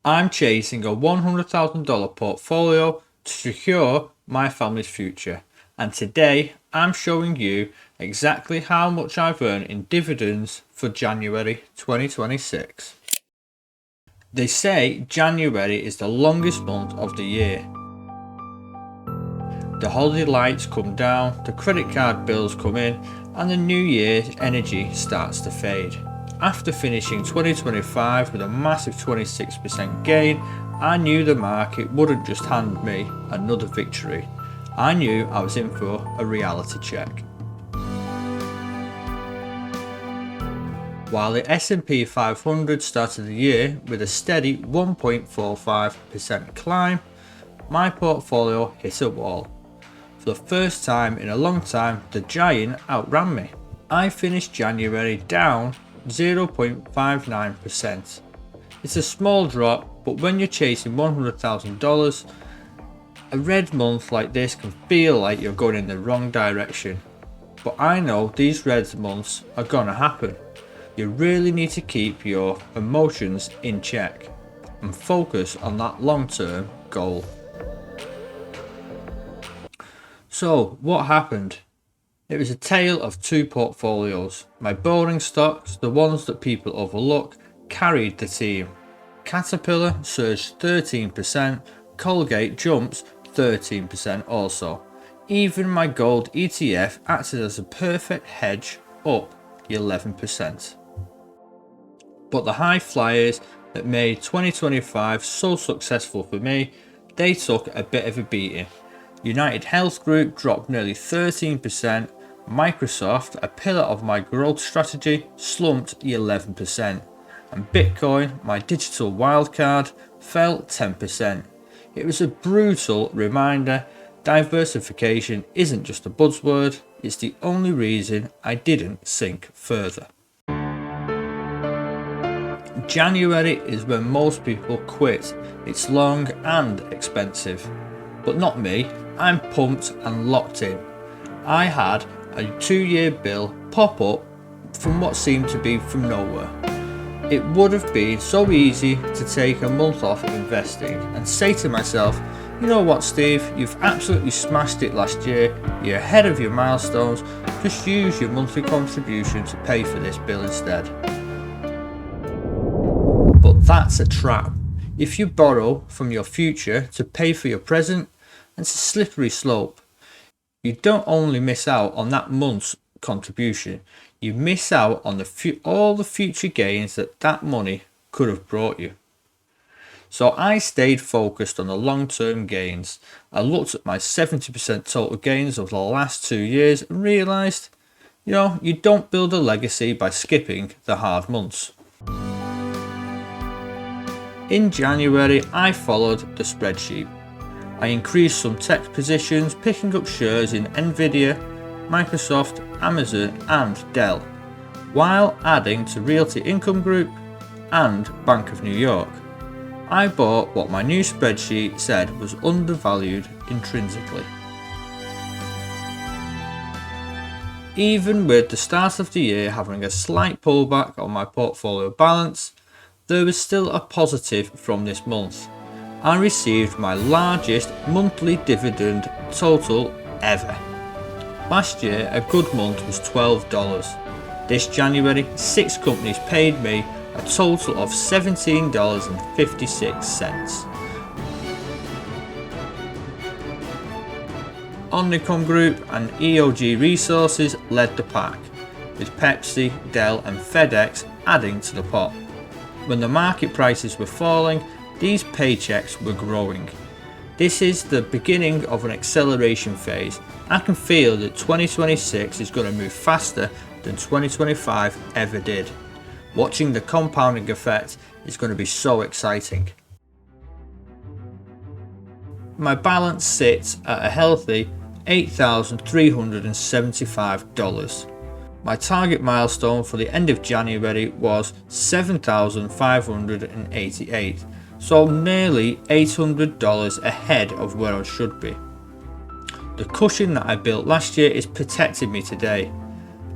I'm chasing a $100,000 portfolio to secure my family's future, and today I'm showing you exactly how much I've earned in dividends for January 2026. They say January is the longest month of the year. The holiday lights come down, the credit card bills come in, and the new year's energy starts to fade. After finishing 2025 with a massive 26% gain, I knew the market wouldn't just hand me another victory. I knew I was in for a reality check. While the S&P 500 started the year with a steady 1.45% climb, my portfolio hit a wall. For the first time in a long time, the giant outran me. I finished January down 0.59%. It's a small drop, but when you're chasing $100,000, a red month like this can feel like you're going in the wrong direction. But I know these red months are gonna happen. You really need to keep your emotions in check and focus on that long-term goal. So what happened? It was a tale of two portfolios. My boring stocks, the ones that people overlook, carried the team. Caterpillar surged 13%, Colgate jumps 13% also. Even my gold ETF acted as a perfect hedge, up 11%. But the high flyers that made 2025 so successful for me, they took a bit of a beating. United Health Group dropped nearly 13%, Microsoft, a pillar of my growth strategy, slumped 11%, and Bitcoin, my digital wildcard, fell 10%. It was a brutal reminder diversification isn't just a buzzword, it's the only reason I didn't sink further. January is when most people quit. It's long and expensive. But not me, I'm pumped and locked in. I had a 2-year bill pop up from what seemed to be from nowhere. It would have been so easy to take a month off investing and say to myself, you know what Steve, you've absolutely smashed it last year, you're ahead of your milestones, just use your monthly contribution to pay for this bill instead. But that's a trap. If you borrow from your future to pay for your present, it's a slippery slope. You don't only miss out on that month's contribution, you miss out on all the future gains that money could have brought you. So I stayed focused on the long-term gains. I looked at my 70% total gains over the last 2 years and realised, you don't build a legacy by skipping the hard months. In January, I followed the spreadsheet. I increased some tech positions, picking up shares in Nvidia, Microsoft, Amazon and Dell, while adding to Realty Income Group and Bank of New York. I bought what my new spreadsheet said was undervalued intrinsically. Even with the start of the year having a slight pullback on my portfolio balance, there was still a positive from this month. I received my largest monthly dividend total ever. Last year, a good month was $12. This January, 6 companies paid me a total of $17.56. Omnicom Group and EOG Resources led the pack, with Pepsi, Dell and FedEx adding to the pot. When the market prices were falling, these paychecks were growing. This is the beginning of an acceleration phase. I can feel that 2026 is going to move faster than 2025 ever did. Watching the compounding effect is going to be so exciting. My balance sits at a healthy $8,375. My target milestone for the end of January was $7,588. So nearly $800 ahead of where I should be. The cushion that I built last year is protecting me today.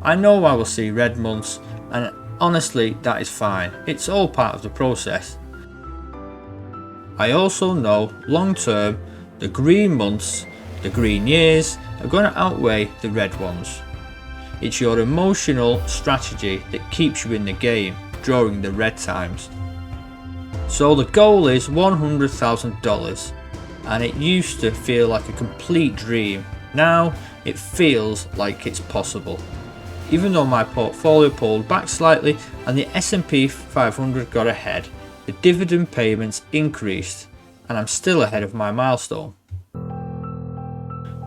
I know I will see red months, and honestly that is fine. It's all part of the process. I also know long term, the green months, the green years are going to outweigh the red ones. It's your emotional strategy that keeps you in the game during the red times. So the goal is $100,000, and it used to feel like a complete dream. Now it feels like it's possible. Even though my portfolio pulled back slightly and the S&P 500 got ahead, the dividend payments increased and I'm still ahead of my milestone.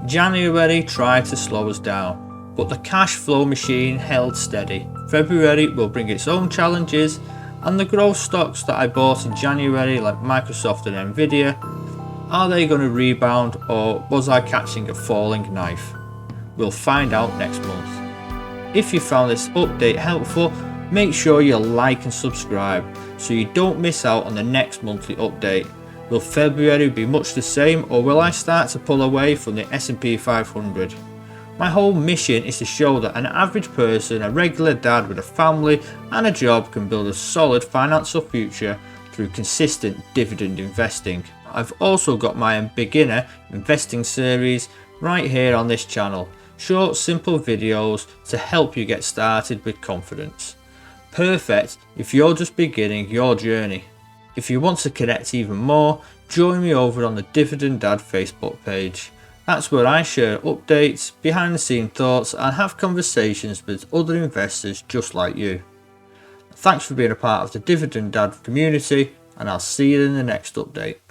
January tried to slow us down, but the cash flow machine held steady. February will bring its own challenges, and the growth stocks that I bought in January like Microsoft and Nvidia, are they going to rebound, or was I catching a falling knife? We'll find out next month. If you found this update helpful, make sure you like and subscribe so you don't miss out on the next monthly update. Will February be much the same, or will I start to pull away from the S&P 500? My whole mission is to show that an average person, a regular dad with a family and a job, can build a solid financial future through consistent dividend investing. I've also got my beginner investing series right here on this channel. Short, simple videos to help you get started with confidence. Perfect if you're just beginning your journey. If you want to connect even more, join me over on the Dividend Dad Facebook page. That's where I share updates, behind the scene thoughts and have conversations with other investors just like you. Thanks for being a part of the Dividend Dad community, and I'll see you in the next update.